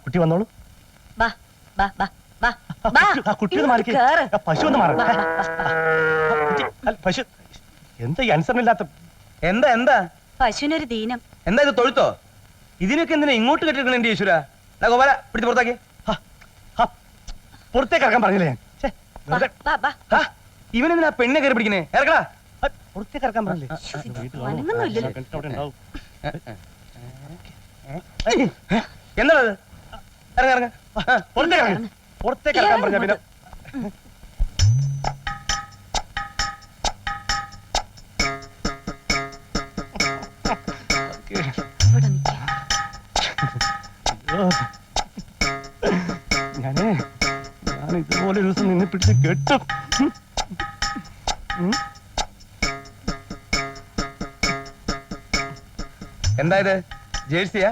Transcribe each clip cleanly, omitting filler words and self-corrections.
കുട്ടി വന്നോളൂ. കുട്ടി ഒന്ന് മാറി, പശു ഒന്ന് മാറി. പശു എന്താ ഈ അനുസരണമില്ലാത്ത? എന്താ എന്താ പശുവിനൊരു ദീനം. എന്താ ഇത് തൊഴുത്തോ? ഇതിനൊക്കെ എന്തിനാ ഇങ്ങോട്ട് കെട്ടിരിക്കണ എന്റെ ഈശ്വര? ഗോപാല പിടിച്ച് പുറത്താക്കി. പുറത്തേക്ക് ഇറക്കാൻ പറഞ്ഞില്ലേ ഞാൻ? ഇവനെന്തിനാ പെണ്ണെ കയറി പിടിക്കണേ? ഇറക്കടാ. പുറത്തേക്ക് ഇറക്കാൻ പറഞ്ഞില്ലേ? എന്താണത്? ഇറങ്ങ ഇറങ്ങ. പുറത്തേക്ക് ഇറക്കാൻ പറഞ്ഞ പിന്നെ ഞാൻ ഇതുപോലെ ഒരു ദിവസം നിന്നെ പിടിച്ച് കെട്ടും. എന്താ ഇത്? ജേഴ്സിയാ?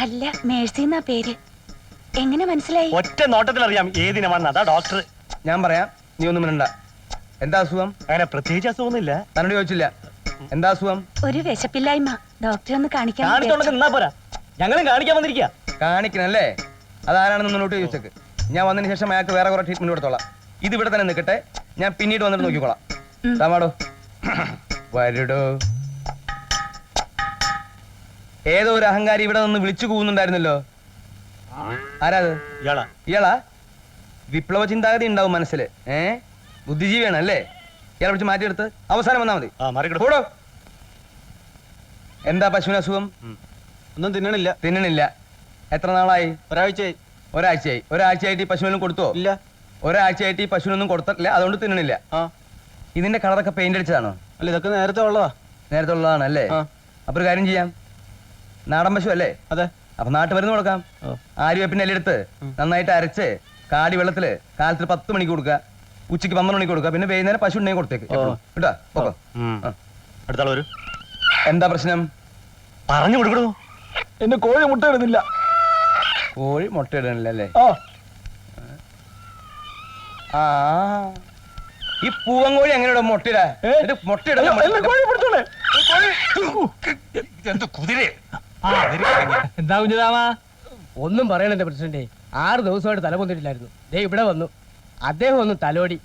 അല്ല, മേഴ്സി എന്നാ പേര്. എങ്ങനെ മനസ്സിലായി? ഒറ്റ നോട്ടത്തിൽ അറിയാം ഏതിനമാണെന്ന്. അതാ ഡോക്ടർ. ഞാൻ പറയാം, നീ ഒന്നും മിണ്ടണ്ട. എന്താ അസുഖം? അങ്ങനെ പ്രത്യേകിച്ച് അസുഖമൊന്നുമില്ല. തന്നോട് ചോദിച്ചില്ല. എന്താ അസുഖം? ഒരു വിശപ്പില്ലായ്മ. ഡോക്ടറെ ഒന്ന് കാണിക്കാൻ. പോരാ, ഞങ്ങളും കാണിക്കാൻ വന്നിരിക്കുക. കാണിക്കണല്ലേ? അതാരാണെന്ന് നോട്ട് ചോദിച്ചേക്ക്. ഞാൻ വന്നതിന് ശേഷം അയാൾക്ക് വേറെ കുറെ ട്രീറ്റ്മെന്റ് കൊടുത്തോളാം. ഇത് ഇവിടെ തന്നെ നിൽക്കട്ടെ, ഞാൻ പിന്നീട് വന്നിട്ട് നോക്കിക്കോളാം. താമാടോ, വരടോ. ഏതോ ഒരു അഹങ്കാരി ഇവിടെ നിന്ന് വിളിച്ചു കൂവുന്നുണ്ടായിരുന്നല്ലോ. ആരാത്? ഇയാളാ? വിപ്ലവ ചിന്താഗതി ഉണ്ടാവും മനസ്സിൽ. ബുദ്ധിജീവിയാണ് അല്ലേ? ഇയാളെ വിളിച്ച് മാറ്റിയെടുത്ത് അവസാനം വന്നാ മതി. കൂടോ. എന്താ പശുവിന് അസുഖം? ഒന്നും തിന്നണില്ല. തിന്നണില്ല? എത്ര നാളായി? ഒരാഴ്ചയായി. ഒരാഴ്ചയായി. ഒരാഴ്ചയായിട്ട് ഈ പശുവിനും കൊടുത്തോ? ഇല്ല. ഒരാഴ്ചയായിട്ട് ഈ പശുവിനൊന്നും കൊടുത്തിട്ടില്ല, അതുകൊണ്ട് തിന്നണില്ല. ഇതിന്റെ കളറൊക്കെ പെയിന്റ് അടിച്ചതാണോ? അല്ല, ഇതൊക്കെ നേരത്തെ ഉള്ളതാ. നേരത്തെ ഉള്ളതാണ് അല്ലേ? അപ്പൊ ഒരു കാര്യം ചെയ്യാം, നാടൻ പശു അല്ലേ? അതെ. അപ്പൊ നാട്ടുമരുന്ന് കൊടുക്കാം. ആര്യവേപ്പിന്റെ ഇലയെടുത്ത് നന്നായിട്ട് അരച്ച് കാടി വെള്ളത്തില് കാലത്ത് 10 മണിക്ക് കൊടുക്കുക, ഉച്ചയ്ക്ക് 12 മണിക്ക് കൊടുക്കുക, പിന്നെ വൈകുന്നേരം പശു ഉണ്ടെങ്കിൽ കൊടുത്തേക്ക് കേട്ടോ. അടുത്താൾ വരൂ. എന്താ പ്രശ്നം? പറഞ്ഞു കൊടുക്കണോ? എന്റെ കോഴി മുട്ട ഇടുന്നില്ല. കോഴി മുട്ട ഇടണില്ല അല്ലേ? ഈ പൂവങ്കോഴി എങ്ങനെയാ മുട്ടയിടാ? മുട്ടയിടാ. എന്താ കുഞ്ഞിരാമ? ഒന്നും പറയണ എന്റെ പ്രസിഡന്റ്. 6 ദിവസമായിട്ട് തല പൊന്നിട്ടില്ലായിരുന്നു. ദേ ഇവിടെ വന്നു, അദ്ദേഹം ഒന്ന് തലോടി.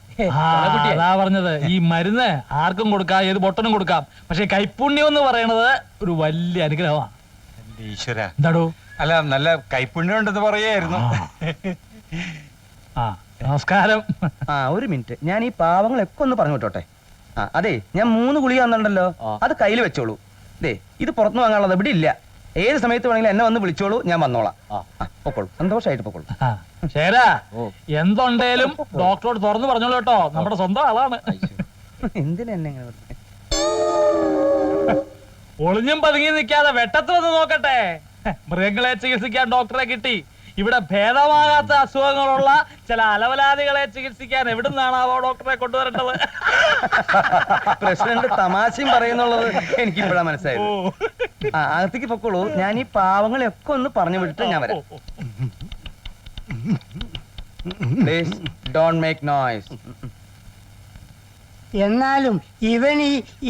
അതാ പറഞ്ഞത്, ഈ മരുന്ന് ആർക്കും കൊടുക്കാം, ഏത് പൊട്ടനും കൊടുക്കാം. പക്ഷെ കൈപ്പുണ്യം എന്ന് പറയണത് ഒരു വലിയ അനുഗ്രഹമാണ്. ഈശ്വര, എന്താടോ? അല്ല, നല്ല കൈപ്പുണ്യം ഉണ്ടെന്ന് പറയായിരുന്നു. നമസ്കാരം. ഒരു മിനിറ്റ്, ഞാൻ ഈ പാവങ്ങളൊക്കെ ഒന്ന് പറഞ്ഞു വിട്ടോട്ടെ. അതെ, ഞാൻ 3 ഗുളിക തന്നിട്ടുണ്ടല്ലോ, അത് കയ്യിൽ വെച്ചോളൂ. ദേ, ഇത് പുറത്തുനിന്ന് വാങ്ങാനുള്ളത് ഇവിടെ ഇല്ല. ഏത് സമയത്ത് വേണമെങ്കിലും എന്നെ വന്ന് വിളിച്ചോളൂ, ഞാൻ വന്നോളാം. പൊക്കോളൂ, സന്തോഷമായിട്ട് പൊക്കോളൂ. ശരാ, എന്തുണ്ടേലും ഡോക്ടറോട് തുറന്നു പറഞ്ഞോളൂ കേട്ടോ, നമ്മുടെ സ്വന്തം ആളാണ്. എന്തിനെന്നെ ഒളിഞ്ഞും പതുങ്ങി നിൽക്കാതെ വെട്ടത്ത് വന്ന് നോക്കട്ടെ. മൃഗങ്ങളെ ചികിത്സിക്കാൻ ഡോക്ടറെ കിട്ടി. ഇവിടെ ഭേദമാകാത്ത അസുഖങ്ങളുള്ള ചില അലവലാദികളെ ചികിത്സിക്കാൻ എവിടുന്നാണാവോ ഡോക്ടറെ കൊണ്ടുവരേണ്ടത്? പ്രസിഡന്റ് തമാശയും പറയുന്നുള്ളത് എനിക്ക് ഇപ്പോഴാ മനസ്സിലായത്. അകത്തേക്ക് പൊക്കോളൂ, ഞാൻ ഈ പാവങ്ങളെയൊക്കെ ഒന്ന് പറഞ്ഞു വിട്ടിട്ട് ഞാൻ വരാം. Please don't make noise. എന്നാലും ഇവൻ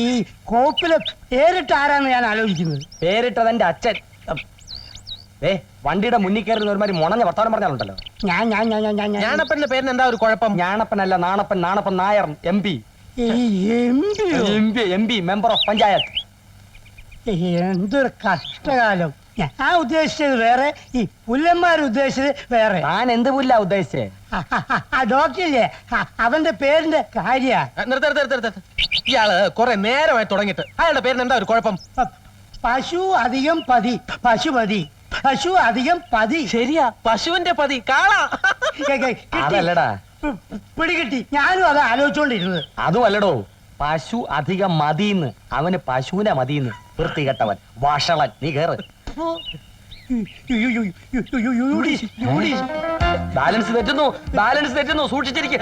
ഈ കോപ്പിലെ പേരിട്ട് ആരാന്ന് ഞാൻ ആലോചിക്കുന്നത്. പേരിട്ടത് എന്റെ അച്ഛൻ. വണ്ടിയുടെ മുന്നിൽ കയറുന്ന ഒരുമാതിരി മുണഞ്ഞ വർത്താനം പറഞ്ഞാലുണ്ടല്ലോ. ഞാനപ്പന്റെ പേരിന് എന്താ ഒരു കുഴപ്പം? ഞാണപ്പനല്ല, Nanappan. Nanappan Nair, MP. Member of panchayat. എന്തൊരു കഷ്ടകാലം. ഞാൻ ഉദ്ദേശിച്ചത് വേറെ, ഈ പുല്ലന്മാർ ഉദ്ദേശിച്ചത് വേറെ. ഞാൻ എന്ത് പുല്ലാ ഉദ്ദേശിച്ചേ? ആ ഡോക്ടറില്ലേ, അവന്റെ പേരിന്റെ കാര്യ. ഇയാള് കുറെ നേരമായി തുടങ്ങിയിട്ട് അയാളുടെ പേരിന് എന്താ ഒരു കുഴപ്പം? പശു അധികം പതി, പശുപതി. പശു അധികം പതി. ശരിയാ, പശുവിന്റെ പതി. കാളാ. അതല്ലടാ, പിടികിട്ടി. ഞാനും അത് ആലോചിച്ചോണ്ടിരുന്നത്. അതും അല്ലടോ, പശു അധികം മതിന്ന്. അവന് പശുവിനെ മതിന്ന്. വൃത്തികെട്ടവൻ, വഷളൻ. നീ കേറ്. ബാലൻസ് തെറ്റുന്നു, ബാലൻസ് തെറ്റുന്നു. സൂക്ഷിച്ചിരിക്കും.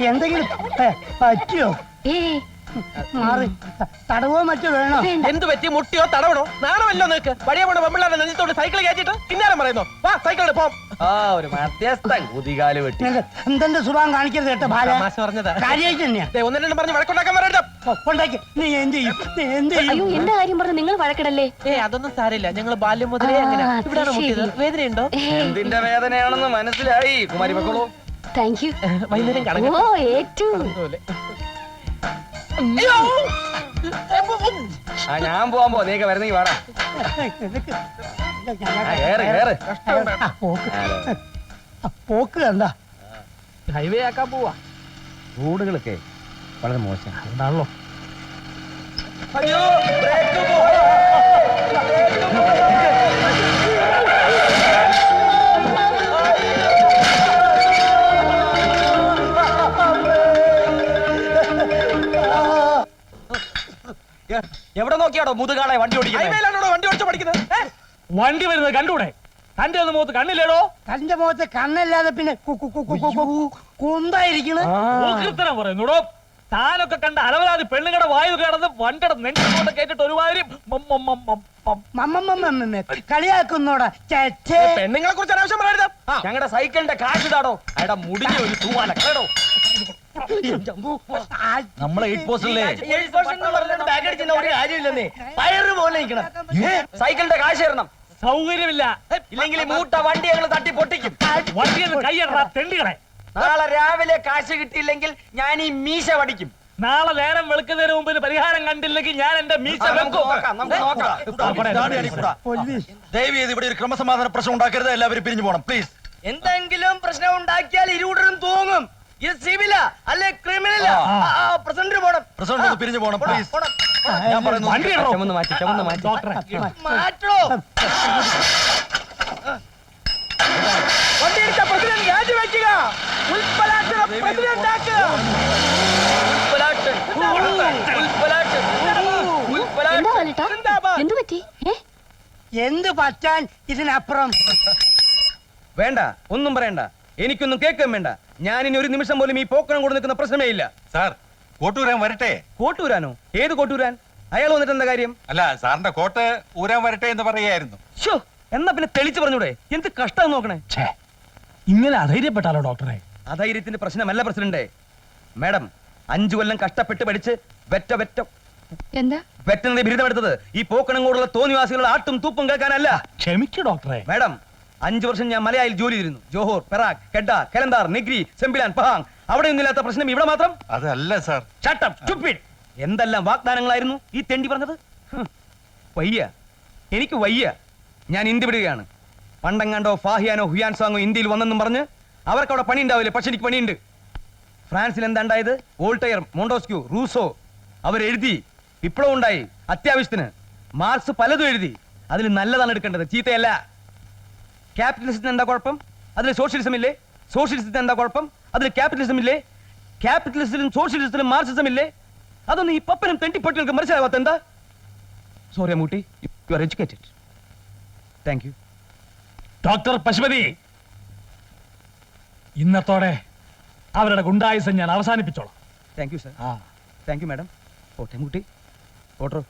എന്തെങ്കിലും പറ്റിയോ? മാറി തടവോ മറ്റോ വേണോ? എന്ത് പറ്റി? മുട്ടിയോ തടവണോ? നാണമല്ലോ നിനക്ക്? വഴിയ പോണ പെമ്പിള്ളാരെ നെഞ്ചത്തോട് സൈക്കിൾ കയറ്റിട്ട് പിന്നാലെ പറയുന്നു. വാ, സൈക്കിളിൽ പോം. ആ ഒരു മധ്യസ്ഥൻ കുതികാല് വെട്ടി എന്തെന്റെ സുഖം കാണിക്കരുത് കേട്ടോ ബാല തമാശ പറഞ്ഞതാ. കാര്യമായിട്ട് തന്നെയാ ദേ, ഒന്ന് രണ്ടും പറഞ്ഞ് വഴക്കുണ്ടാക്കാൻ പറയണ്ട. കൊണ്ടാക്കി നീ എന്ത് ചെയ്യും നീ എന്ത് ചെയ്യും അയ്യോ എന്റെ കാര്യം പറഞ്ഞ് നിങ്ങൾ വഴക്കിടല്ലേ അതൊന്നും സാരില്ല, ഞങ്ങൾ ബാല്യം മുതലേ അങ്ങനെ. ആ, ഇവിടെയാണ് അത് മുട്ടിയത്. ശരി. വേദനയുണ്ടോ? എന്തിന്റെ വേദനയാണെന്ന് മനസ്സിലായി കുമാരി മക്കളോ. താങ്ക് യു വൈകുന്നേരം കണക്ക് ഓ ഏറ്റു ആ ഞാൻ പോവാൻ പോ, നീക്ക വരുന്നെങ്കി വേണം. കേറ് കേറ്. പോക്ക് കണ്ടാ ഹൈവേ ആക്കാൻ പോവാ. റോഡുകളൊക്കെ വളരെ മോശം. അതുകൊണ്ടാണല്ലോ. അയ്യോ ബ്രേക്ക് എവിടെ നോക്കിയാടോ മുതുകാളെ വണ്ടി ഓടിക്കുന്നത്? ഹൈവേയിലാണോ വണ്ടി ഓടിച്ച് പഠിക്കുന്നത്? വണ്ടി വരുന്നത് കണ്ടൂടെ? തന്റെ ഒന്ന് മുഖത്ത് കണ്ണില്ലേടോ? തന്റെ മുഖത്ത് കണ്ണല്ലാതെ പിന്നെ കുന്തായിരിക്കണ് ഓക്രിത്തരം പറയുന്നുടോ. താനൊക്കെ കണ്ട അലവരാതി പെണ്ണുങ്ങളുടെ വായു കിടന്ന് വണ്ടിയുടെ നെഞ്ചോട്ട് കേട്ടിട്ട് ഒരുമാതിരി കളിയാക്കുന്നോടാ ചേച്ചേ പെണ്ണുങ്ങളെ കുറിച്ച് അനാവശ്യം പറയരുത്. ആ, ഞങ്ങളുടെ സൈക്കിളിന്റെ കാശ് ഇടാടോ. അയാളുടെ മുടിഞ്ഞ ഒരു തൂവാല കേടോ. നമ്മളെ എയ്റ്റ് പോസ്റ്റല്ലേ ബാഗ് അടിച്ചിട്ട് ഒരു കാര്യമില്ലെന്നേ. പയറ് പോലെ നിൽക്കണം. സൈക്കിളിന്റെ കാശ് തരണം, സൗകര്യമില്ല. ഇല്ലെങ്കിൽ ഈ മൂട്ട വണ്ടി ഞങ്ങൾ തട്ടി പൊട്ടിക്കും. വണ്ടിയിൽ കൈയ്യടാ തെണ്ടികളെ. നാളെ രാവിലെ കാശ് കിട്ടിയില്ലെങ്കിൽ ഞാൻ ഈ മീശ വടിക്കും. നാളെ നേരം വെളുക്കുന്നതിന് മുമ്പ് പരിഹാരം കണ്ടില്ലെങ്കിൽ ഞാൻ എന്റെ മീശ വെക്കും. നമുക്ക് നോക്കാം. ദയവ് ചെയ്ത് ഇവിടെ ഒരു ക്രമസമാധാന പ്രശ്നം ഉണ്ടാക്കരുത്. എല്ലാവരും പിരിഞ്ഞു പോകണം പ്ലീസ്. എന്തെങ്കിലും പ്രശ്നം ഉണ്ടാക്കിയാൽ ഇരുകൂട്ടരും തൂങ്ങും. ഇത് സിവില അല്ലെ ക്രിമിനല? പ്രസിഡന്റ് പോണം. പ്രസിഡന്റ് ഒന്ന് പിരിഞ്ഞു പോകണം പ്ലീസ്. ഞാൻ പറയുന്നു വണ്ടി ഇടറോ. ചുമന്ന് മാറ്റി, ചുമന്ന് മാറ്റി. ഡോക്ടറെ മാറ്റോ വണ്ടി എടുത്ത പ്രസിഡന്റ് രാജിവെക്കുക. ഉൽപ്പലാട്ടം പ്രസിഡന്റ് ആക്കുക. ഉൽപ്പലാട്ടം, ഉൽപ്പലാട്ടം, ഉൽപ്പലാട്ടം. എന്തു പറ്റി എന്ത് പറ്റാൻ ഇതിനപ്പുറം വേണ്ട, ഒന്നും പറയണ്ട, എനിക്കൊന്നും കേൾക്കാൻ വേണ്ട. ഞാൻ ഇനി ഒരു നിമിഷം പോലും ഈ പോക്കണം കൊണ്ട് നിൽക്കുന്ന പ്രശ്നമേ ഇല്ല. സാർ കോട്ടൂരാൻ വരട്ടെ? കോട്ടൂരാനോ? ഏത് കോട്ടൂരാൻ? അയാൾ വന്നിട്ട് എന്താ കാര്യം? അല്ല, സാറിന്റെ കോട്ട് ഊരാൻ വരട്ടെ എന്ന് പറയായിരുന്നു. ശോ, എന്നാ പിന്നെ തെളിച്ചു പറഞ്ഞൂടെ? എന്ത് കഷ്ടം നോക്കണേ. ഇങ്ങനെ അധൈര്യപ്പെട്ടാലോ ഡോക്ടറെ? അധൈര്യത്തിന്റെ പ്രശ്നമല്ല പ്രസിഡന്റ്. മാഡം 5 കൊല്ലം കഷ്ടപ്പെട്ട് പഠിച്ച് എന്താ വെറ്റനറി ബിരുദമെടുത്തത് ഈ പോക്കണങ്ങോടുള്ള തോന്നിവാസികളുടെ ആട്ടും തൂപ്പും കേൾക്കാനല്ല. ക്ഷമിക്കൂ ഡോക്ടറെ. മാഡം 5 വർഷം ഞാൻ മലയാളിൽ ജോലി ചെയ്തിരുന്നു. Johor, Perak, Kedah, Kelantan, Negeri, Sembilan, Pahang. അവിടെ ഒന്നുമില്ലാത്ത പ്രശ്നം ഇവിടെ മാത്രം. അതല്ല സാർ. Shut up, stupid. എന്തെല്ലാം വാഗ്ദാനങ്ങളായിരുന്നു ഈ തെണ്ടി പറഞ്ഞത്. വയ്യ, എനിക്ക് വയ്യ. ഞാൻ ഇന്ത്യ വിടുകയാണ്. പണ്ടെങ്ങാണ്ടോ ഫാഹിയാനോ ഹുയാൻസാങ്ങോ ഇന്ത്യയിൽ വന്നെന്നും പറഞ്ഞ് അവർക്ക് അവിടെ പണി ഉണ്ടാവില്ലേ? പക്ഷെ എനിക്ക് പണിയുണ്ട്. ഫ്രാൻസിൽ എന്താ ഉണ്ടായത്? വോൾട്ടയർ, മോണ്ടോസ്ക്യൂ, റൂസോ അവരെഴുതി. വിപ്ലവം ഉണ്ടായി അത്യാവശ്യത്തിന്. മാർക്സ് പലതും എഴുതി. അതിൽ നല്ലതാണ് എടുക്കേണ്ടത്, ചീത്തയല്ല. ക്യാപിറ്റലിസത്തിന് എന്താ കുഴപ്പം? അതിൽ സോഷ്യലിസം ഇല്ലേ? സോഷ്യലിസത്തിന് എന്താ കുഴപ്പം? അതിൽ ക്യാപിറ്റലിസം ഇല്ലേ? ക്യാപിറ്റലിസത്തിലും സോഷ്യലിസത്തിലും മാർക്സിസം ഇല്ലേ? അതൊന്നും ഈ പപ്പനും തെണ്ടിപ്പട്ടികൾക്ക് മനസ്സിലാവാത്ത എന്താ? Sorry Ammutty, you are educated. Thank you. Doctor Pashupathi, ഇന്നത്തോടെ അവരുടെ ഗുണ്ടായുസം ഞാൻ അവസാനിപ്പിച്ചോളാം. Thank you sir. ആ, താങ്ക് യു മാഡം. ഓട്ടെ അമ്മൂട്ടി, ഓട്ടോ.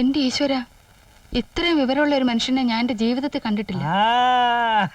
എന്റെ ഈശ്വര, ഇത്രയും വിവരമുള്ള ഒരു മനുഷ്യനെ ഞാൻ എന്റെ ജീവിതത്തിൽ കണ്ടിട്ടില്ല. ആ